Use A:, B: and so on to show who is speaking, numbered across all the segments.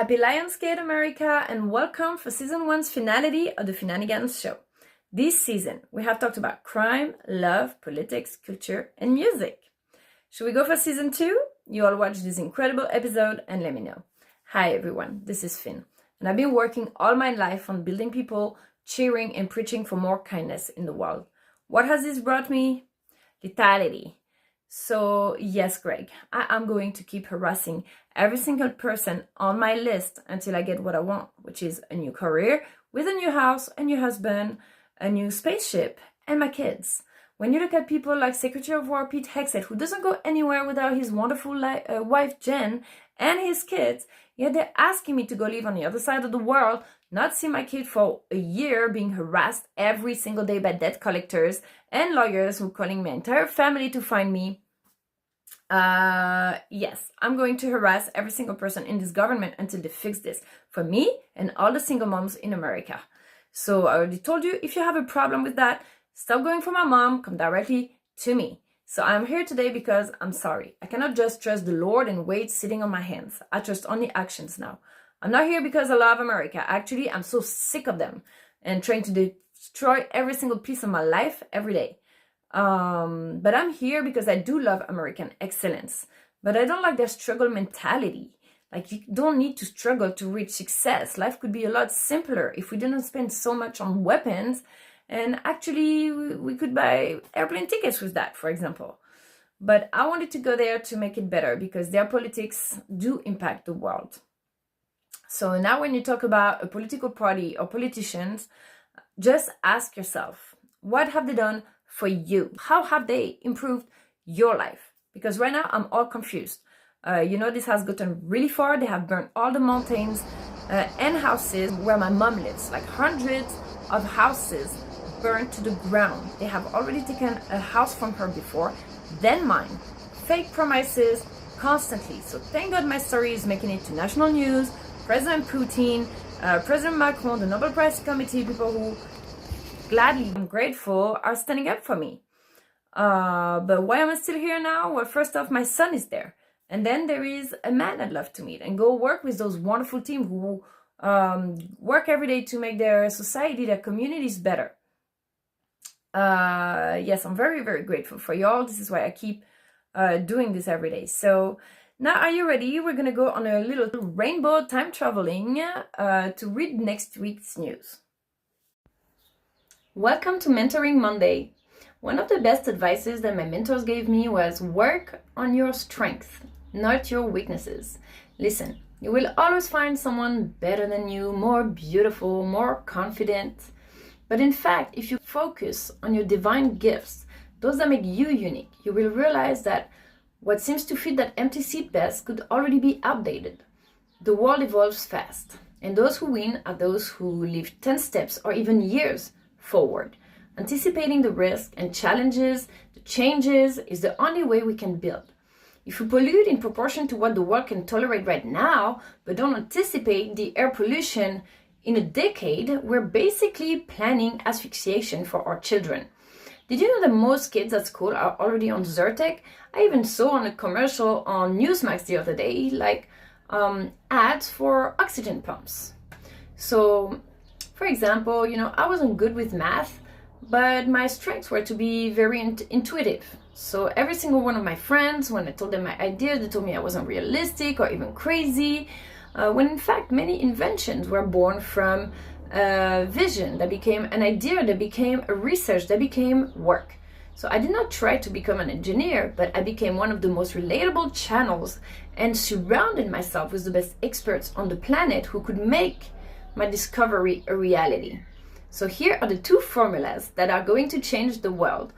A: Happy Lionsgate America and welcome for season 1's finale of the Finnanigans show. This season, we have talked about crime, love, politics, culture, and music. Should we go for season 2? You all watch this incredible episode and let me know. Hi everyone, this is Finn, and I've been working all my life on building people, cheering and preaching for more kindness in the world. What has this brought me? Lethality. So yes, Greg, I am going to keep harassing every single person on my list until I get what I want, which is a new career with a new house, a new husband, a new spaceship, and my kids. When you look at people like Secretary of War Pete Hegseth, who doesn't go anywhere without his wonderful wife Jen and his kids, yet they're asking me to go live on the other side of the world, not see my kid for a year, being harassed every single day by debt collectors and lawyers who are calling my entire family to find me. Yes, I'm going to harass every single person in this government until they fix this for me and all the single moms in America. So I already told you, if you have a problem with that, stop going for my mom, come directly to me. So I'm here today because I'm sorry. I cannot just trust the Lord and wait sitting on my hands. I trust only actions now. I'm not here because I love America. Actually, I'm so sick of them and trying to destroy every single piece of my life every day. But I'm here because I do love American excellence. But I don't like their struggle mentality. Like, you don't need to struggle to reach success. Life could be a lot simpler if we didn't spend so much on weapons. And actually, we could buy airplane tickets with that, for example. But I wanted to go there to make it better because their politics do impact the world. So now when you talk about a political party or politicians, just ask yourself, what have they done for you? How have they improved your life? Because right now I'm all confused. This has gotten really far. They have burned all the mountains and houses where my mom lives, like hundreds of houses burned to the ground. They have already taken a house from her before, then mine. Fake promises constantly. So thank God my story is making it to national news. President Putin, President Macron, the Nobel Prize Committee, people who gladly, I'm grateful, are standing up for me. But why am I still here now? Well, first off, my son is there. And then there is a man I'd love to meet and go work with those wonderful teams who work every day to make their society, their communities better. Yes, I'm very, very grateful for y'all. This is why I keep doing this every day. So now, are you ready? We're going to go on a little rainbow time traveling to read next week's news. Welcome to Mentoring Monday. One of the best advices that my mentors gave me was work on your strengths, not your weaknesses. Listen, you will always find someone better than you, more beautiful, more confident. But in fact, if you focus on your divine gifts, those that make you unique, you will realize that what seems to fit that empty seat best could already be outdated. The world evolves fast, and those who win are those who live 10 steps or even years forward. Anticipating the risk and challenges, the changes, is the only way we can build. If we pollute in proportion to what the world can tolerate right now, but don't anticipate the air pollution in a decade, we're basically planning asphyxiation for our children. Did you know that most kids at school are already on Zyrtec? I even saw on a commercial on Newsmax the other day, like ads for oxygen pumps. So, for example, I wasn't good with math, but my strengths were to be very intuitive. So every single one of my friends, when I told them my ideas, they told me I wasn't realistic or even crazy, when in fact many inventions were born from a vision that became an idea, that became a research, that became work. So I did not try to become an engineer, but I became one of the most relatable channels and surrounded myself with the best experts on the planet who could make my discovery a reality. So here are the 2 formulas that are going to change the world.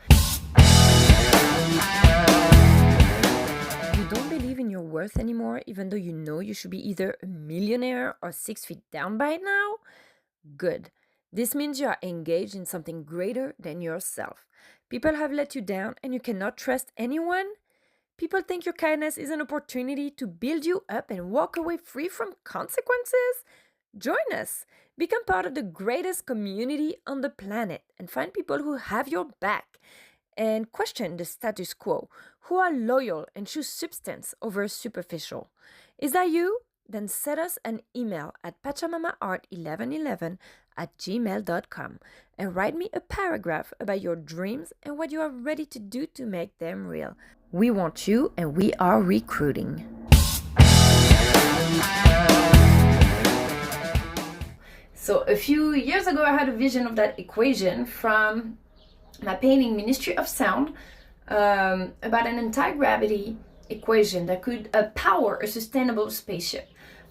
A: You don't believe in your worth anymore, even though you know you should be either a millionaire or 6 feet down by now? Good. This means you are engaged in something greater than yourself. People have let you down and you cannot trust anyone? People think your kindness is an opportunity to build you up and walk away free from consequences? Join us. Become part of the greatest community on the planet and find people who have your back and question the status quo, who are loyal and choose substance over superficial. Is that you? then send us an email at pachamamaart1111@gmail.com and write me a paragraph about your dreams and what you are ready to do to make them real. We want you and we are recruiting. So a few years ago, I had a vision of that equation from my painting Ministry of Sound about an anti-gravity equation that could power a sustainable spaceship.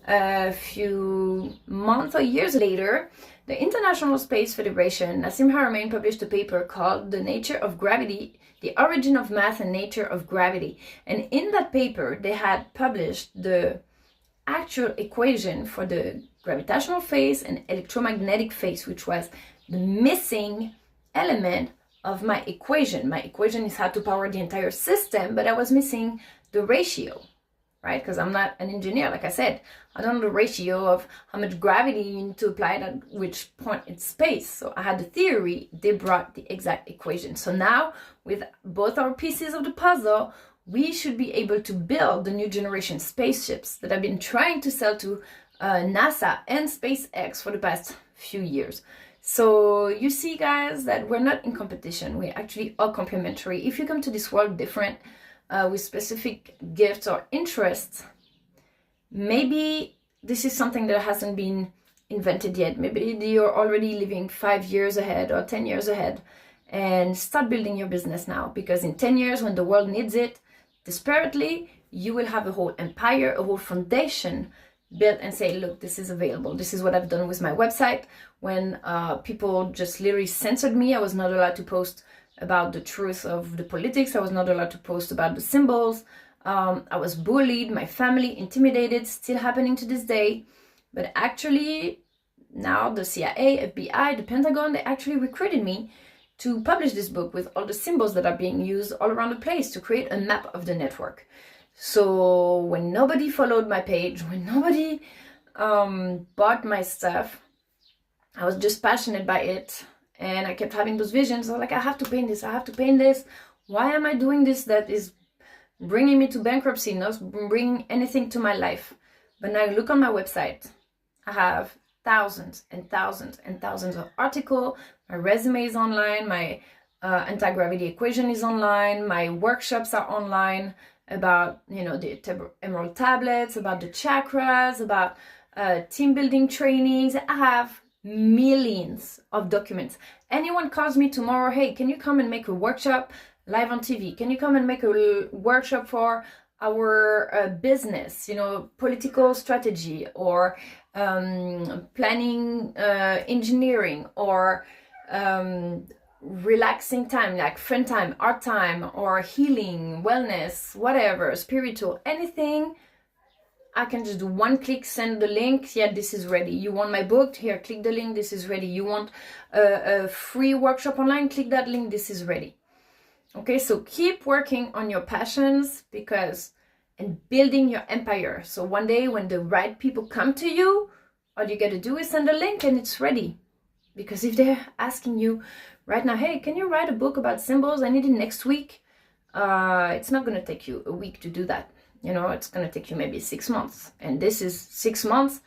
A: A few months or years later, the International Space Federation, Nassim Haramein, published a paper called The Nature of Gravity, The Origin of Math and Nature of Gravity. And in that paper, they had published the actual equation for the gravitational phase and electromagnetic phase, which was the missing element of my equation. My equation is how to power the entire system, but I was missing the ratio, right? Because I'm not an engineer, like I said. I don't know the ratio of how much gravity you need to apply at which point in space. So I had the theory, they brought the exact equation. So now, with both our pieces of the puzzle, we should be able to build the new generation spaceships that I've been trying to sell to NASA and SpaceX for the past few years. So you see, guys, that we're not in competition. We're actually all complementary. If you come to this world different, with specific gifts or interests, maybe this is something that hasn't been invented yet. Maybe you're already living 5 years ahead or 10 years ahead, and start building your business now, because in 10 years, when the world needs it desperately, you will have a whole empire, a whole foundation built, and say, look, this is available. This is what I've done with my website. When people just literally censored me, I was not allowed to post about the truth of the politics. I was not allowed to post about the symbols. I was bullied, my family intimidated, still happening to this day. But actually, now the CIA, FBI, the Pentagon, they actually recruited me to publish this book with all the symbols that are being used all around the place to create a map of the network. So when nobody followed my page, when nobody bought my stuff, I was just passionate by it. And I kept having those visions. I was like, I have to paint this. I have to paint this. Why am I doing this that is bringing me to bankruptcy, not bringing anything to my life? But now I look on my website. I have thousands and thousands and thousands of articles. My resume is online. My anti-gravity equation is online. My workshops are online about, the emerald tablets, about the chakras, about team building trainings. I have millions of documents. Anyone calls me tomorrow, hey, can you come and make a workshop live on TV? Can you come and make a workshop for our business, political strategy, or planning, engineering, or relaxing time, like fun time, art time, or healing, wellness, whatever, spiritual, anything. I can just do one click, send the link. Yeah, this is ready. You want my book? Here, click the link. This is ready. You want a free workshop online? Click that link. This is ready. Okay, so keep working on your passions and building your empire. So one day when the right people come to you, all you got to do is send a link and it's ready. Because if they're asking you right now, hey, can you write a book about symbols? I need it next week. It's not going to take you a week to do that. It's going to take you maybe 6 months. And this is 6 months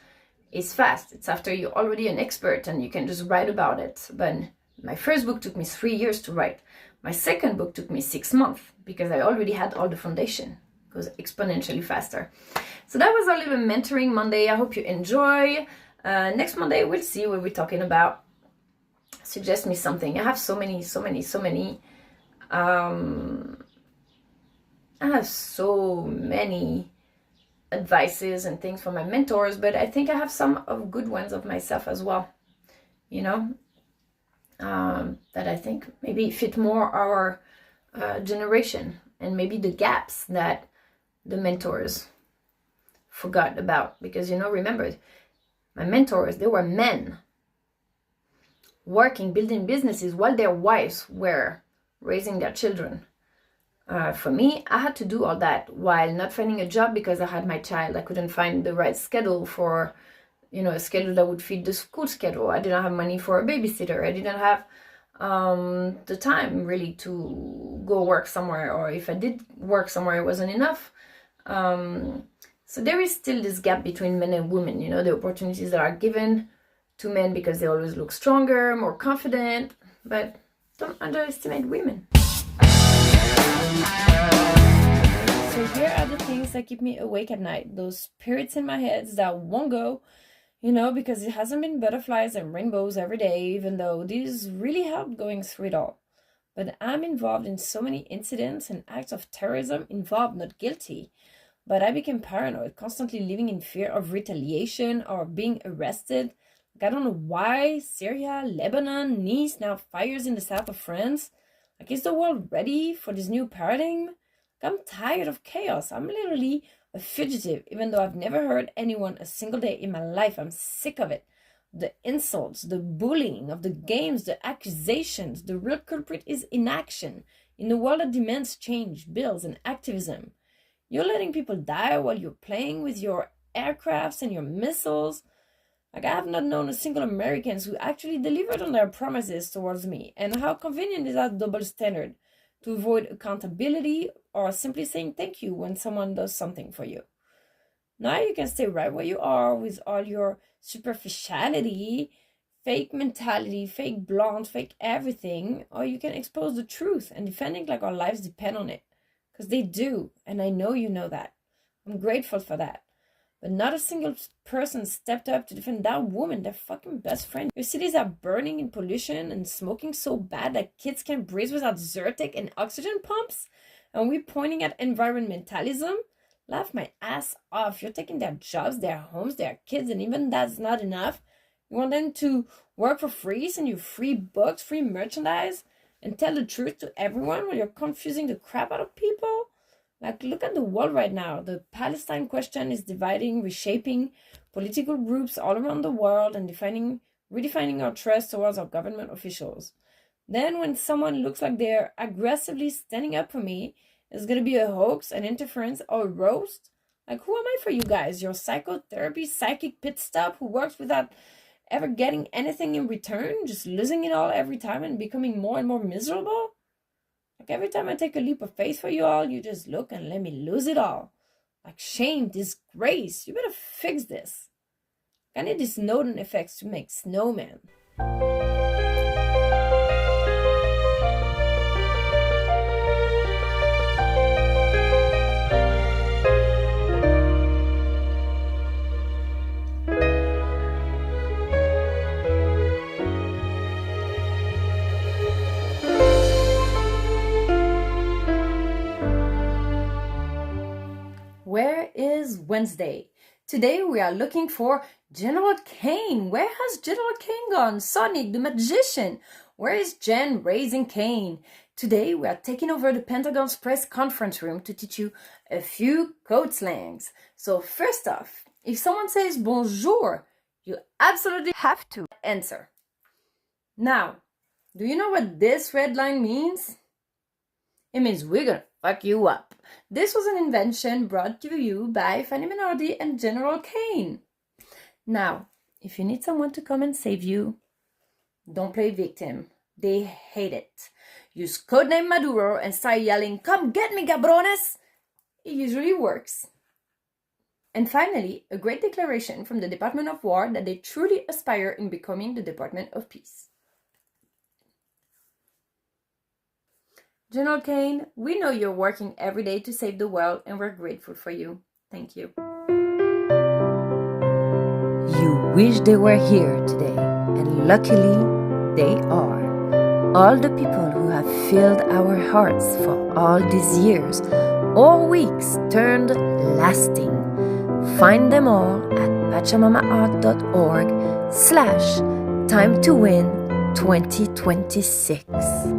A: is fast. It's after you're already an expert and you can just write about it. But my first book took me 3 years to write. My second book took me 6 months because I already had all the foundation. It goes exponentially faster. So that was our little mentoring Monday. I hope you enjoy. Next Monday, we'll see what we're talking about. Suggest me something. I have so many I have so many advices and things from my mentors, but I think I have some of good ones of myself as well, that I think maybe fit more our generation, and maybe the gaps that the mentors forgot about. Because, remember, my mentors, they were men working, building businesses while their wives were raising their children. For me, I had to do all that while not finding a job because I had my child. I couldn't find the right schedule for, a schedule that would fit the school schedule. I didn't have money for a babysitter. I didn't have the time really to go work somewhere. Or if I did work somewhere, it wasn't enough. So there is still this gap between men and women, the opportunities that are given to men because they always look stronger, more confident, but don't underestimate women. So here are the things that keep me awake at night, those spirits in my head that won't go, because it hasn't been butterflies and rainbows every day, even though these really helped going through it all. But I'm involved in so many incidents and acts of terrorism, involved, not guilty. But I became paranoid, constantly living in fear of retaliation or being arrested. I don't know why Syria, Lebanon, Nice, now fires in the south of France. Is the world ready for this new paradigm? I'm tired of chaos. I'm literally a fugitive, even though I've never hurt anyone a single day in my life. I'm sick of it. The insults, the bullying of the games, the accusations. The real culprit is inaction in a world that demands change, bills, and activism. You're letting people die while you're playing with your aircrafts and your missiles. I have not known a single American who actually delivered on their promises towards me. And how convenient is that double standard to avoid accountability or simply saying thank you when someone does something for you? Now you can stay right where you are with all your superficiality, fake mentality, fake blonde, fake everything, or you can expose the truth and defending like our lives depend on it. Because they do, and I know you know that. I'm grateful for that. But not a single person stepped up to defend that woman, their fucking best friend. Your cities are burning in pollution and smoking so bad that kids can't breathe without Zyrtec and oxygen pumps. And we're pointing at environmentalism? Laugh my ass off. You're taking their jobs, their homes, their kids, and even that's not enough. You want them to work for free, send you free books, free merchandise, and tell the truth to everyone while you're confusing the crap out of people? Look at the world right now. The Palestine question is dividing, reshaping political groups all around the world and redefining our trust towards our government officials. Then when someone looks like they're aggressively standing up for me, it's going to be a hoax, an interference, or a roast? Who am I for you guys? Your psychotherapy, psychic pit stop who works without ever getting anything in return, just losing it all every time and becoming more and more miserable? Every time I take a leap of faith for you all, you just look and let me lose it all. Shame, disgrace. You better fix this. I need these Snowden effects to make snowman. Where is Wednesday? Today we are looking for General Kane. Where has General Kane gone? Sonic the Magician. Where is Jen raising Kane? Today we are taking over the Pentagon's press conference room to teach you a few code slangs. So first off, if someone says bonjour, you absolutely have to answer. Now, do you know what this red line means? It means we're gonna fuck you up. This was an invention brought to you by Fanny Menardi and General Kane. Now, if you need someone to come and save you, don't play victim. They hate it. Use codename Maduro and start yelling, "Come get me, cabrones!" It usually works. And finally, a great declaration from the Department of War that they truly aspire in becoming the Department of Peace. General Kane, we know you're working every day to save the world and we're grateful for you. Thank you. You wish they were here today, and luckily they are. All the people who have filled our hearts for all these years or weeks turned lasting. Find them all at pachamamaart.org/time-to-win-2026.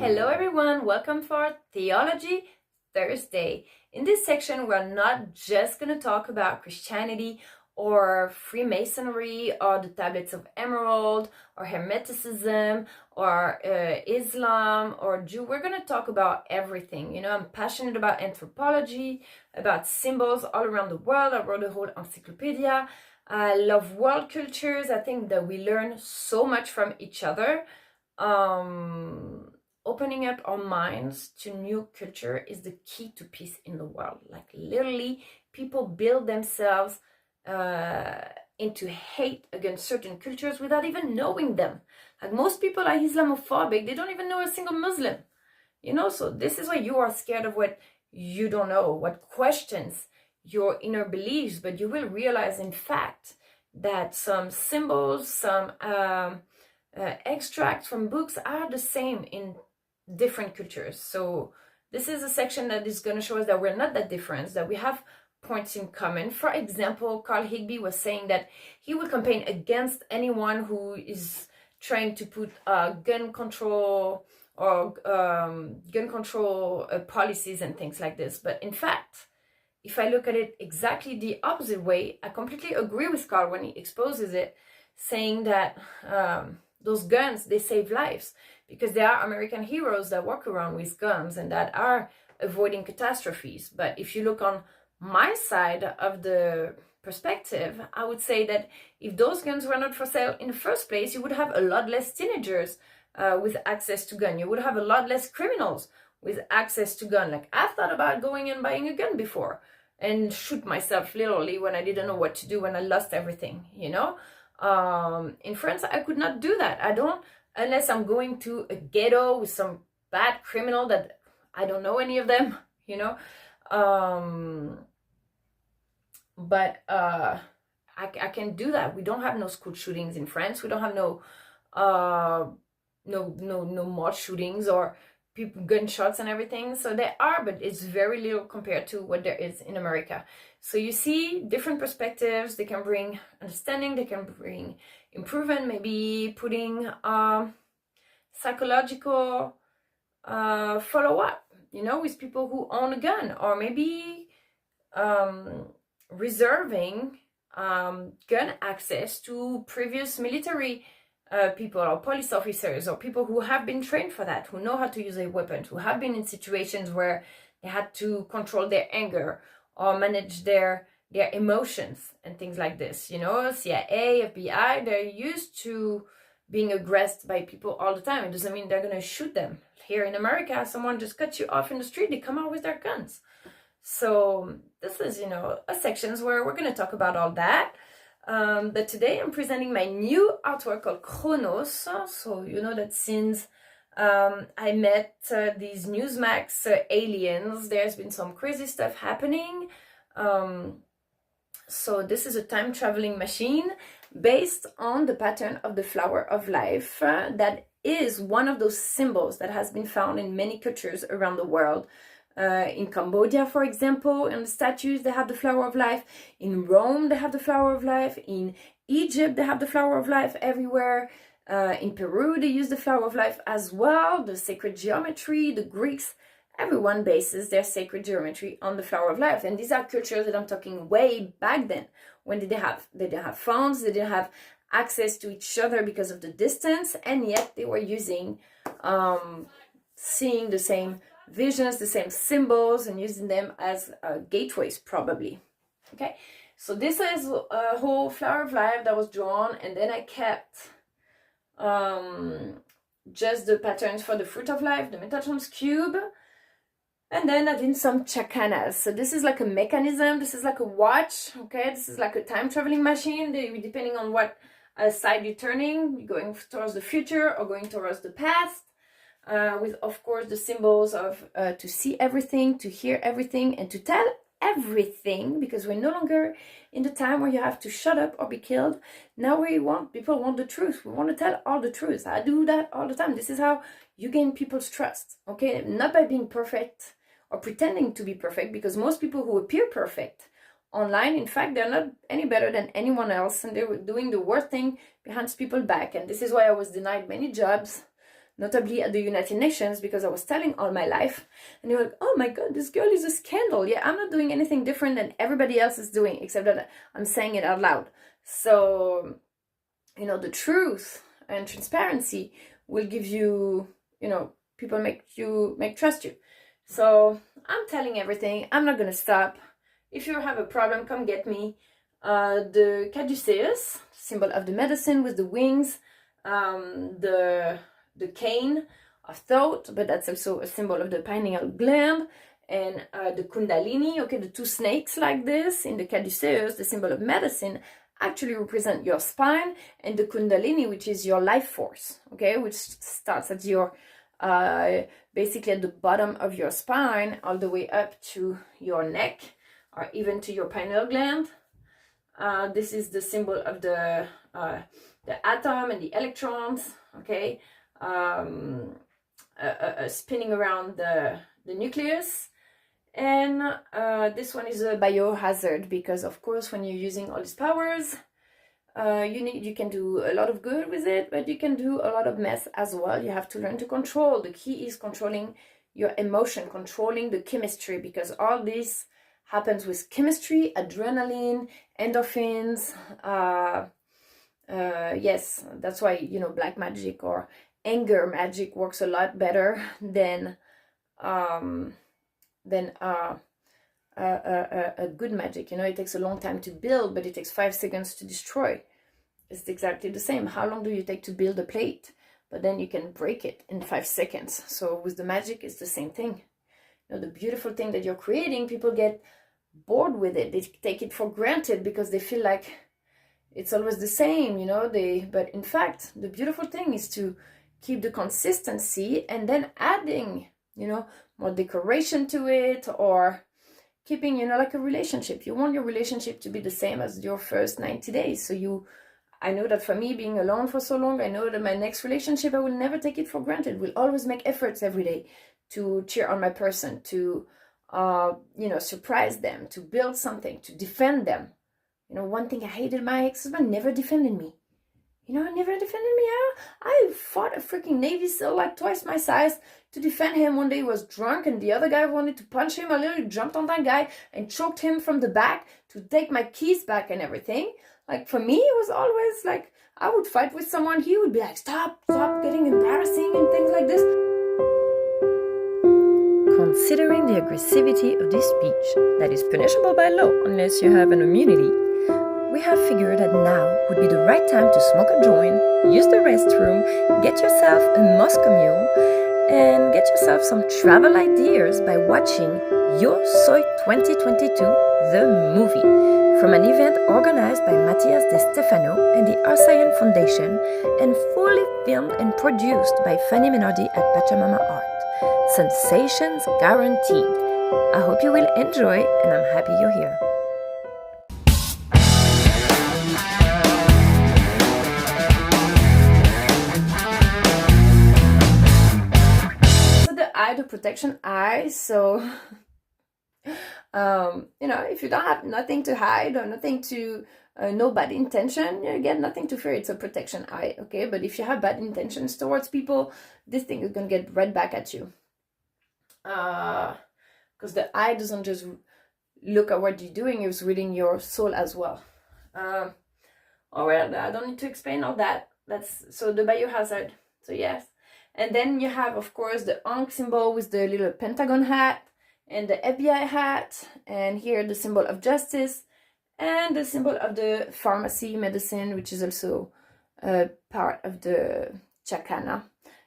A: Hello everyone, welcome for Theology Thursday. In this section, we're not just going to talk about Christianity or Freemasonry or the Tablets of Emerald or Hermeticism or Islam or Jew. We're going to talk about everything. I'm passionate about anthropology, about symbols all around the world. I wrote a whole encyclopedia. I love world cultures. I think that we learn so much from each other. opening up our minds to new culture is the key to peace in the world. Like literally, people build themselves into hate against certain cultures without even knowing them. Like most people are Islamophobic, they don't even know a single Muslim. So this is why you are scared of what you don't know, what questions your inner beliefs, but you will realize in fact that some symbols, some extracts from books are the same in different cultures. So this is a section that is going to show us that we're not that different, that we have points in common. For example, Carl Higbee was saying that he would campaign against anyone who is trying to put gun control or policies and things like this. But in fact, if I look at it exactly the opposite way, I completely agree with Carl when he exposes it, saying that those guns, they save lives, because there are American heroes that walk around with guns and that are avoiding catastrophes. But if you look on my side of the perspective, I would say that if those guns were not for sale in the first place, you would have a lot less teenagers with access to gun. You would have a lot less criminals with access to gun. Like I've thought about going and buying a gun before and shoot myself literally when I didn't know what to do, when I lost everything, In France, I could not do that. I don't, unless I'm going to a ghetto with some bad criminal that I don't know any of them, But I can do that. We don't have no school shootings in France. We don't have no mall shootings or people gunshots and everything. So there are, but it's very little compared to what there is in America. So you see different perspectives. They can bring understanding. They can bring improvement. Maybe putting psychological follow-up, with people who own a gun, or maybe reserving gun access to previous military people or police officers or people who have been trained for that, who know how to use a weapon, who have been in situations where they had to control their anger or manage their emotions and things like this. CIA, FBI, they're used to being aggressed by people all the time. It doesn't mean they're going to shoot them. Here in America, someone just cuts you off in the street, they come out with their guns. So this is, a sections where we're going to talk about all that. But today I'm presenting my new artwork called Chronos. So that since I met these Newsmax aliens, there's been some crazy stuff happening. So this is a time traveling machine based on the pattern of the flower of life that is one of those symbols that has been found in many cultures around the world. In Cambodia, for example, in the statues, they have the flower of life. In Rome, they have the flower of life. In Egypt, they have the flower of life everywhere. In Peru, they use the flower of life as well. The sacred geometry, the Greeks, everyone bases their sacred geometry on the flower of life. And these are cultures that I'm talking way back then, when they didn't have phones, they didn't have access to each other because of the distance, and yet they were using, seeing the same visions, the same symbols, and using them as gateways, probably. Okay, so this is a whole flower of life that was drawn, and then I kept just the patterns for the fruit of life, the Metatron's cube, and then I did some chakanas. So this is like a mechanism, this is like a watch, okay, this is like a time traveling machine, depending on what side you're turning, going towards the future or going towards the past. With, of course, the symbols of to see everything, to hear everything, and to tell everything, because we're no longer in the time where you have to shut up or be killed. Now people want the truth. We want to tell all the truth. I do that all the time. This is how you gain people's trust, okay? Not by being perfect or pretending to be perfect, because most people who appear perfect online, in fact, they're not any better than anyone else, and they're doing the worst thing behind people's back. And this is why I was denied many jobs, notably at the United Nations, because I was telling all my life, and they were like, oh my god, this girl is a scandal. Yeah, I'm not doing anything different than everybody else is doing, except that I'm saying it out loud. So, the truth and transparency will give you, people make trust you. So I'm telling everything. I'm not gonna stop. If you have a problem, come get me. The caduceus, symbol of the medicine with the wings, the cane of thought, but that's also a symbol of the pineal gland. And the kundalini, okay, the two snakes like this in the caduceus, the symbol of medicine, actually represent your spine, and the kundalini, which is your life force, okay, which starts at your basically at the bottom of your spine all the way up to your neck or even to your pineal gland. This is the symbol of the atom and the electrons, okay, spinning around the nucleus. And this one is a biohazard because, of course, when you're using all these powers, you can do a lot of good with it, but you can do a lot of mess as well. You have to learn to control. The key is controlling your emotion, controlling the chemistry, because all this happens with chemistry, adrenaline, endorphins. Yes, that's why, you know, black magic or anger magic works a lot better than a good magic. You know, it takes a long time to build, but it takes 5 seconds to destroy. It's exactly the same. How long do you take to build a plate? But then you can break it in 5 seconds. So with the magic, it's the same thing. You know, the beautiful thing that you're creating, people get bored with it. They take it for granted because they feel like it's always the same, you know. But in fact, the beautiful thing is to keep the consistency and then adding, you know, more decoration to it, or keeping, you know, like a relationship. You want your relationship to be the same as your first 90 days. So I know that for me, being alone for so long, I know that my next relationship, I will never take it for granted. Will always make efforts every day to cheer on my person, to, you know, surprise them, to build something, to defend them. You know, one thing I hated, my ex-husband never defended me. You know, never defended me. I fought a freaking Navy SEAL like twice my size to defend him. One day he was drunk and the other guy wanted to punch him. I literally jumped on that guy and choked him from the back to take my keys back and everything. Like, for me, it was always like, I would fight with someone. He would be like, stop getting embarrassing and things like this. Considering the aggressivity of this speech that is punishable by law unless you have an immunity, we have figured that now would be the right time to smoke a joint, use the restroom, get yourself a Moscow Mule, and get yourself some travel ideas by watching Yo Soy 2022, the movie, from an event organized by Matias De Stefano and the Arsayan Foundation, and fully filmed and produced by Fanny Menardi at Pachamama Art. Sensations guaranteed. I hope you will enjoy, and I'm happy you're here. The protection eye. So you know, if you don't have nothing to hide or nothing to no bad intention, you get nothing to fear. It's a protection eye, okay? But if you have bad intentions towards people, this thing is gonna get right back at you, because the eye doesn't just look at what you're doing, it's reading your soul as well. All right, I don't need to explain all that. That's so the biohazard. So yes. And then you have, of course, the Ankh symbol with the little pentagon hat and the FBI hat. And here the symbol of justice and the symbol of the pharmacy medicine, which is also part of the Chacana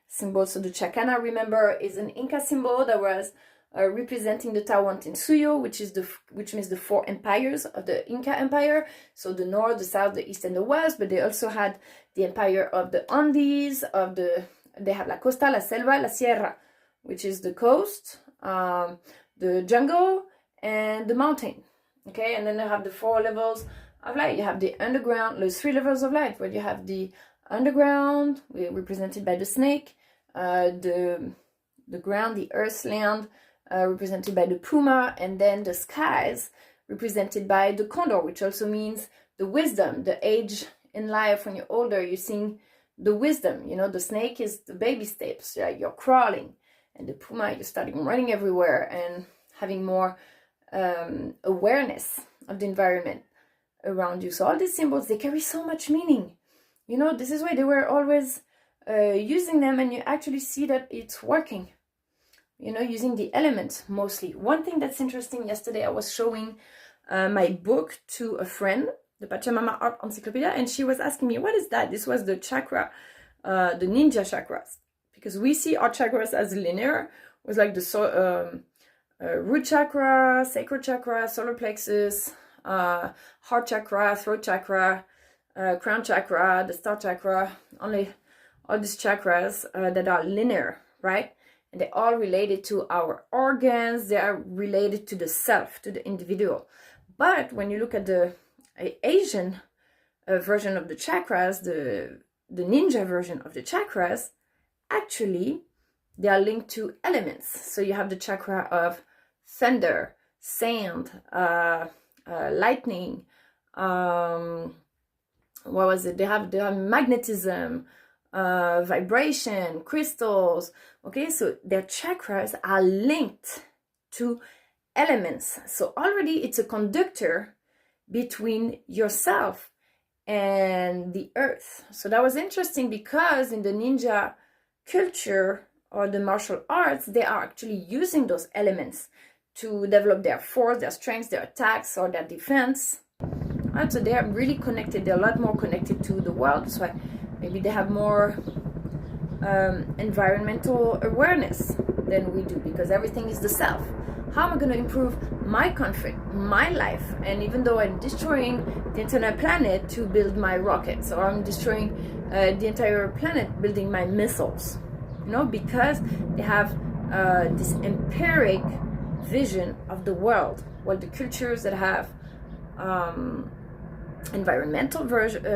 A: symbol. So the Chacana, remember, is an Inca symbol that was representing the Tawantinsuyo, which means the 4 empires of the Inca Empire. So the north, the south, the east, and the west. But they also had the empire of the Andes, they have la costa, la selva, la sierra, which is the coast, the jungle, and the mountain. Okay, and then they have the 4 levels of light. You have the underground, there's 3 levels of light, where you have the underground, represented by the snake, the ground, the earth, land, represented by the puma, and then the skies, represented by the condor, which also means the wisdom, the age in life. When you're older, you're seeing the wisdom. You know, the snake is the baby steps, like you're crawling, and the puma, you're starting running everywhere and having more awareness of the environment around you. So all these symbols, they carry so much meaning. You know, this is why they were always using them, and you actually see that it's working. You know, using the elements mostly. One thing that's interesting, yesterday I was showing my book to a friend, the Pachamama Art Encyclopedia, and she was asking me, what is that? This was the chakra, the ninja chakras, because we see our chakras as linear, with like the root chakra, sacral chakra, solar plexus, heart chakra, throat chakra, crown chakra, the star chakra, only all these chakras that are linear, right? And they're all related to our organs, they are related to the self, to the individual. But when you look at the Asian version of the chakras, the ninja version of the chakras, actually they are linked to elements. So you have the chakra of thunder, sand, lightning, what was it? They have magnetism, vibration, crystals. Okay, so their chakras are linked to elements. So already it's a conductor between yourself and the earth. So that was interesting, because in the ninja culture or the martial arts, they are actually using those elements to develop their force, their strength, their attacks, or their defense. Right? So they are really connected. They're a lot more connected to the world. So maybe they have more environmental awareness than we do, because everything is the self. How am I going to improve my comfort, my life? And even though I'm destroying the entire planet to build my rockets, or I'm destroying the entire planet building my missiles, because they have this empiric vision of the world. Well, the cultures that have environmental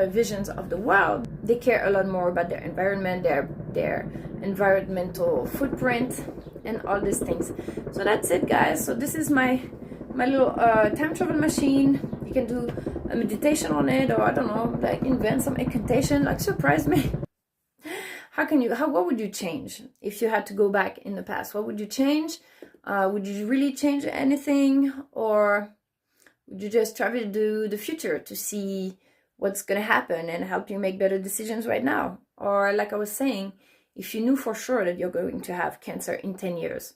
A: visions of the world, they care a lot more about their environment, their environmental footprint, and all these things. So that's it, guys. So this is my little time travel machine. You can do a meditation on it, or I don't know, like invent some incantation, like surprise me. What would you change if you had to go back in the past? What would you change? Would you really change anything, or would you just travel to the future to see what's going to happen and help you make better decisions right now? Or like I was saying, if you knew for sure that you're going to have cancer in 10 years,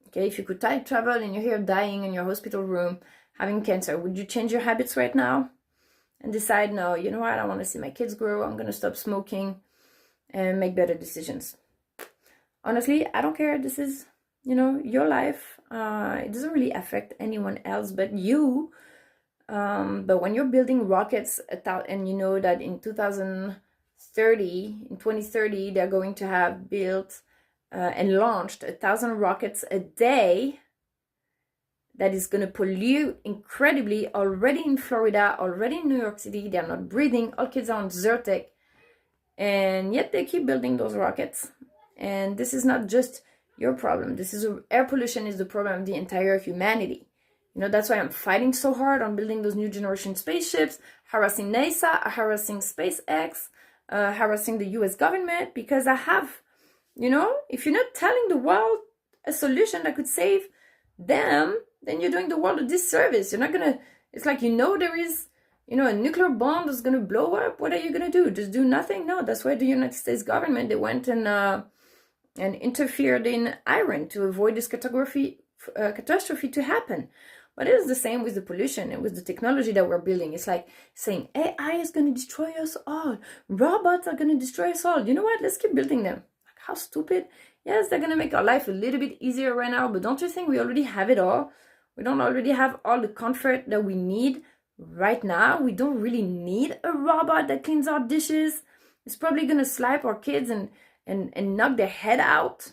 A: okay, if you could time travel and you're here dying in your hospital room having cancer, would you change your habits right now and decide, no, you know what, I want to see my kids grow, I'm going to stop smoking and make better decisions? Honestly, I don't care. This is, your life. It doesn't really affect anyone else but you. But when you're building rockets, and you know that in 2030, they're going to have built and launched 1,000 rockets a day, that is going to pollute incredibly. Already in Florida, already in New York City, they're not breathing. All kids are on Zyrtec, and yet they keep building those rockets. And this is not just your problem. Air pollution is the problem of the entire humanity. That's why I'm fighting so hard on building those new generation spaceships, harassing NASA, harassing SpaceX, harassing the US government, because I have, if you're not telling the world a solution that could save them, then you're doing the world a disservice. You're not going to, it's like, there is, a nuclear bomb that's going to blow up. What are you going to do? Just do nothing? No, that's why the United States government, they went and interfered in Iran to avoid this catastrophe to happen. But it is the same with the pollution and with the technology that we're building. It's like saying AI is going to destroy us all. Robots are going to destroy us all. You know what? Let's keep building them. Like, how stupid. Yes, they're going to make our life a little bit easier right now, but don't you think we already have it all? We don't already have all the comfort that we need right now. We don't really need a robot that cleans our dishes. It's probably going to slap our kids and knock their head out.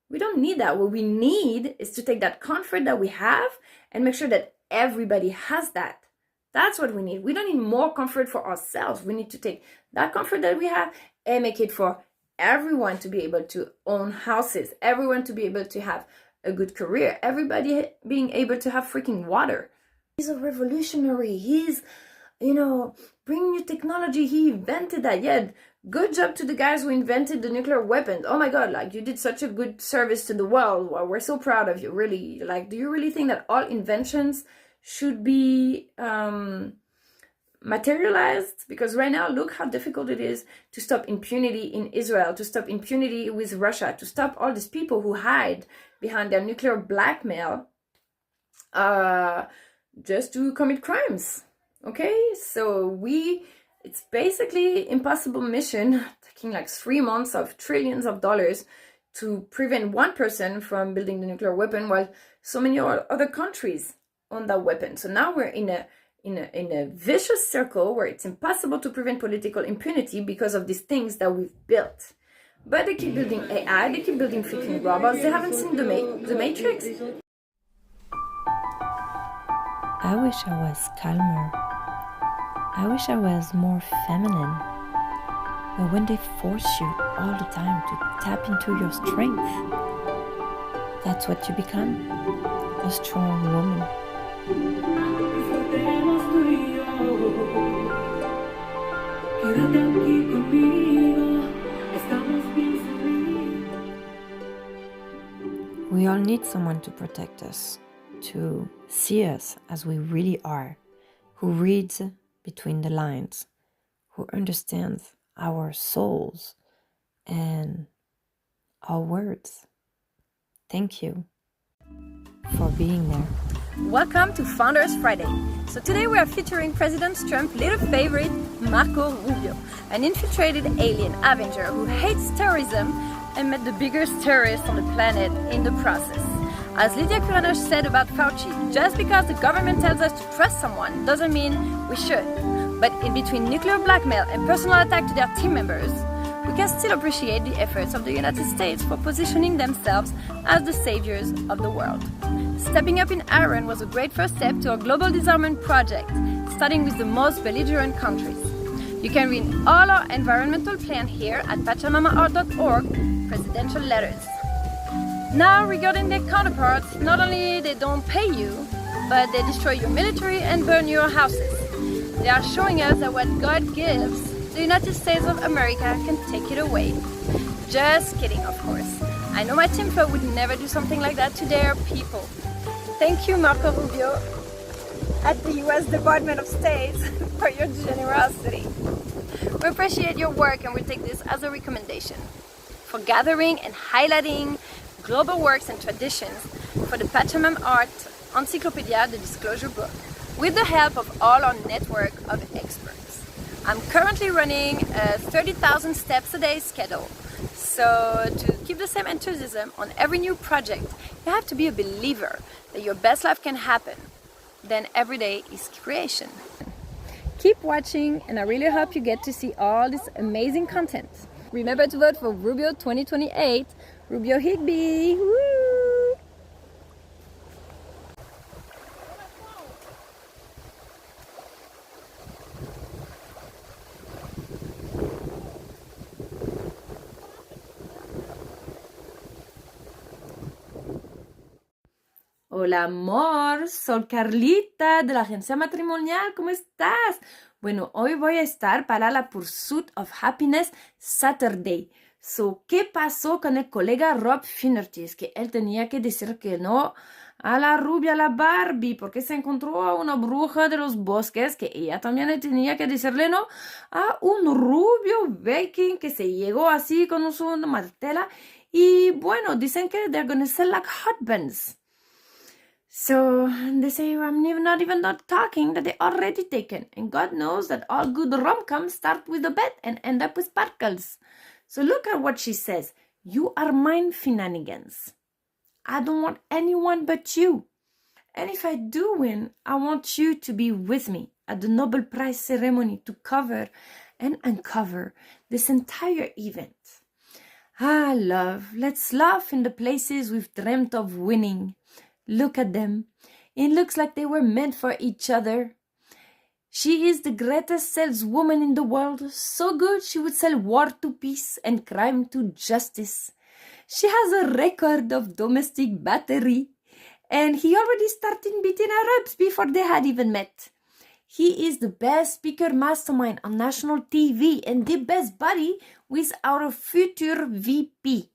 A: We don't need that. What we need is to take that comfort that we have and make sure that everybody has that. That's what we need. We don't need more comfort for ourselves. We need to take that comfort that we have and make it for everyone to be able to own houses, everyone to be able to have a good career, everybody being able to have freaking water. He's a revolutionary. He's, bringing new technology. He invented that. Yeah, good job to the guys who invented the nuclear weapons. Oh my God, like, you did such a good service to the world. Well, we're so proud of you, really. Like, do you really think that all inventions should be materialized? Because right now, look how difficult it is to stop impunity in Israel, to stop impunity with Russia, to stop all these people who hide behind their nuclear blackmail just to commit crimes. Okay, so we It's basically impossible mission, taking like 3 months of trillions of dollars to prevent one person from building the nuclear weapon while so many other countries own that weapon. So now we're in a vicious circle where it's impossible to prevent political impunity because of these things that we've built. But they keep building AI, they keep building freaking robots, they haven't seen the Matrix.
B: I wish I was calmer. I wish I was more feminine. But when they force you all the time to tap into your strength, that's what you become, a strong woman. We all need someone to protect us, to see us as we really are, who reads between the lines, who understands our souls and our words. Thank you for being there.
A: Welcome to Founders Friday. So today we are featuring President Trump's little favorite, Marco Rubio, an infiltrated alien avenger who hates terrorism and met the biggest terrorist on the planet in the process. As Lydia Kuranos said about Fauci, just because the government tells us to trust someone doesn't mean we should. But in between nuclear blackmail and personal attack to their team members, we can still appreciate the efforts of the United States for positioning themselves as the saviors of the world. Stepping up in Iran was a great first step to a global disarmament project, starting with the most belligerent countries. You can read all our environmental plan here at pachamamaart.org, presidential letters. Now, regarding their counterparts, not only they don't pay you, but they destroy your military and burn your houses. They are showing us that what God gives, the United States of America can take it away. Just kidding, of course. I know my team would never do something like that to their people. Thank you, Marco Rubio, at the US Department of State, for your generosity. We appreciate your work and we take this as a recommendation for gathering and highlighting global works and traditions for the Pachamama Art Encyclopedia, the Disclosure Book, with the help of all our network of experts. I'm currently running a 30,000 steps a day schedule. So to keep the same enthusiasm on every new project, you have to be a believer that your best life can happen. Then every day is creation. Keep watching and I really hope you get to see all this amazing content. Remember to vote for Rubio 2028, Rubio Higby. Woo! Hola amor, soy Carlita de la agencia matrimonial, ¿cómo estás? Bueno, hoy voy a estar para la Pursuit of Happiness Saturday. So, ¿qué pasó con el colega Rob Finnerty? Es que él tenía que decir que no a la rubia, la Barbie, porque se encontró a una bruja de los bosques, que ella también tenía que decirle no a un rubio viking que se llegó así con su martela. Y bueno, dicen que they're gonna sell like husbands. So they say I'm not even not talking, that they already taken. And God knows that all good rom-coms start with a bet and end up with sparkles. So look at what she says. You are mine, Finnanigans. I don't want anyone but you. And if I do win, I want you to be with me at the Nobel Prize ceremony to cover and uncover this entire event. Ah, love. Let's laugh in the places we've dreamt of winning. Look at them. It looks like they were meant for each other. She is the greatest saleswoman in the world, so good she would sell war to peace and crime to justice. She has a record of domestic battery, and he already started beating her up before they had even met. He is the best speaker mastermind on national TV and the best buddy with our future VP.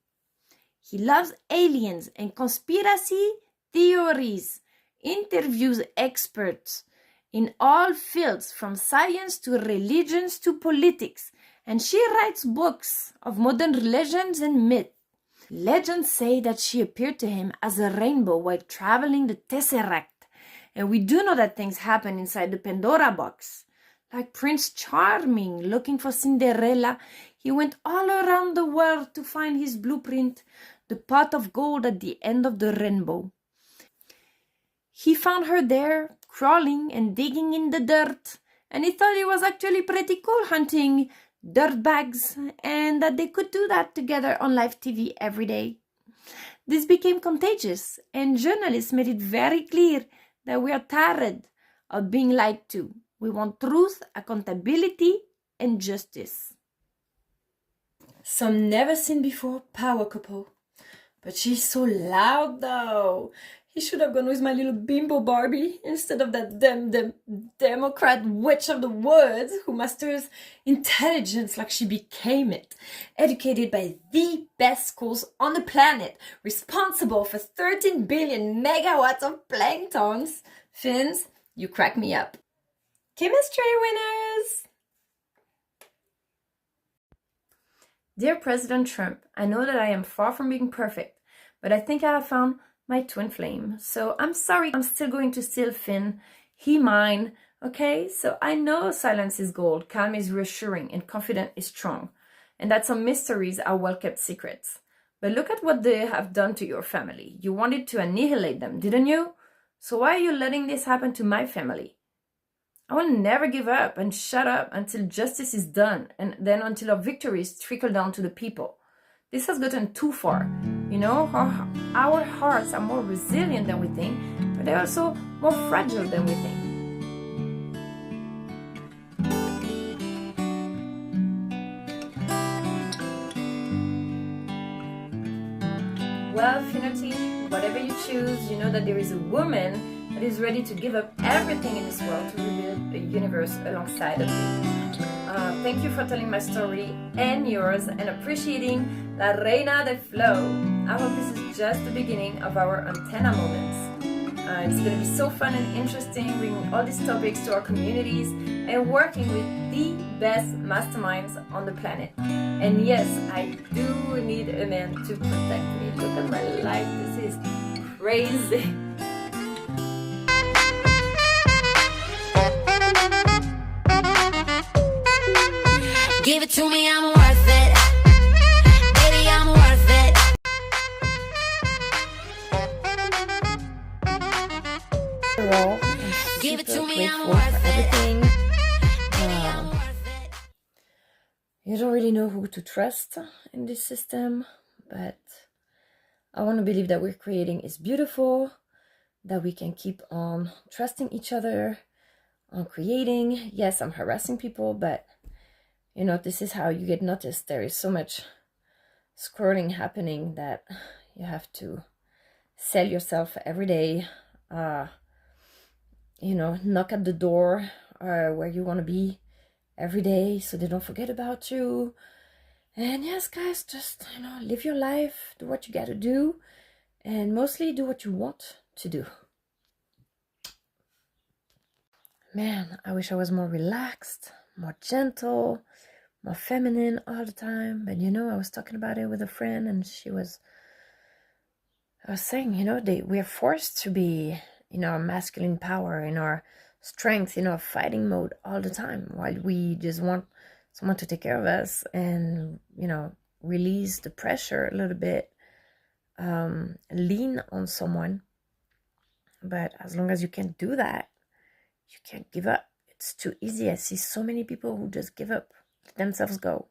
A: He loves aliens and conspiracy theories, interviews experts in all fields from science to religions to politics, and she writes books of modern legends and myths. Legends say that she appeared to him as a rainbow while traveling the Tesseract, and we do know that things happen inside the Pandora box.
B: Like Prince Charming looking for Cinderella, he went all around the world to find his blueprint, the pot of gold at the end of the rainbow. He found her there, crawling and digging in the dirt, and he thought it was actually pretty cool hunting dirt bags and that they could do that together on live TV every day. This became contagious, and journalists made it very clear that we are tired of being lied to. We want truth, accountability, and justice. Some never seen before power couple. But she's so loud though. He should have gone with my little bimbo Barbie instead of that damn Democrat witch of the woods who masters intelligence like she became it. Educated by the best schools on the planet, responsible for 13 billion megawatts of planktons. Finns, you crack me up. Chemistry winners!
A: Dear President Trump, I know that I am far from being perfect, but I think I have found my twin flame. So I'm sorry, I'm still going to steal Finn. He mine, okay? So I know silence is gold, calm is reassuring, and confident is strong. And that some mysteries are well-kept secrets. But look at what they have done to your family. You wanted to annihilate them, didn't you? So why are you letting this happen to my family? I will never give up and shut up until justice is done, and then until our victories trickle down to the people. This has gotten too far. You know, our hearts are more resilient than we think, but they're also more fragile than we think. Well, Finnerty, whatever you choose, you know that there is a woman that is ready to give up everything in this world to rebuild a universe alongside of you. Thank you for telling my story and yours and appreciating La Reina de Flow. I hope this is just the beginning of our antenna moments. It's going to be so fun and interesting bringing all these topics to our communities and working with the best masterminds on the planet. And yes, I do need a man to protect me. Look at my life. This is crazy.
C: Give it to me, I'm worth it. Baby, I'm worth it.
B: Overall, I'm
C: Give it to
B: super
C: me, I'm
B: grateful
C: worth
B: for
C: it.
B: everything.
C: Baby, I'm worth it.
B: You don't really know who to trust in this system, but I want to believe that we're creating is beautiful, that we can keep on trusting each other, on creating. Yes, I'm harassing people, but you know, this is how you get noticed. There is so much scrolling happening that you have to sell yourself every day. You know, knock at the door where you want to be every day so they don't forget about you. And yes, guys, just, you know, live your life, do what you got to do, and mostly do what you want to do. Man, I wish I was more relaxed, more gentle, more feminine all the time. But you know, I was talking about it with a friend, and I was saying, you know, we are forced to be in our masculine power, in our strength, in our fighting mode all the time, while we just want someone to take care of us and, you know, release the pressure a little bit, lean on someone. But as long as you can't do that, you can't give up. It's too easy. I see so many people who just give up, let themselves go.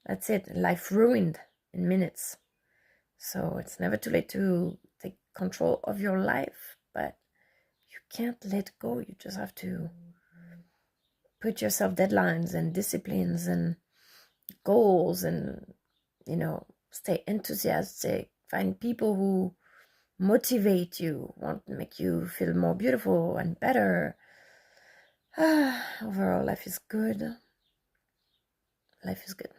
B: That's it. Life ruined in minutes. So it's never too late to take control of your life, but you can't let go. You just have to put yourself deadlines and disciplines and goals and, you know, stay enthusiastic. Find people who motivate you, want to make you feel more beautiful and better. Overall, life is good. Life is good.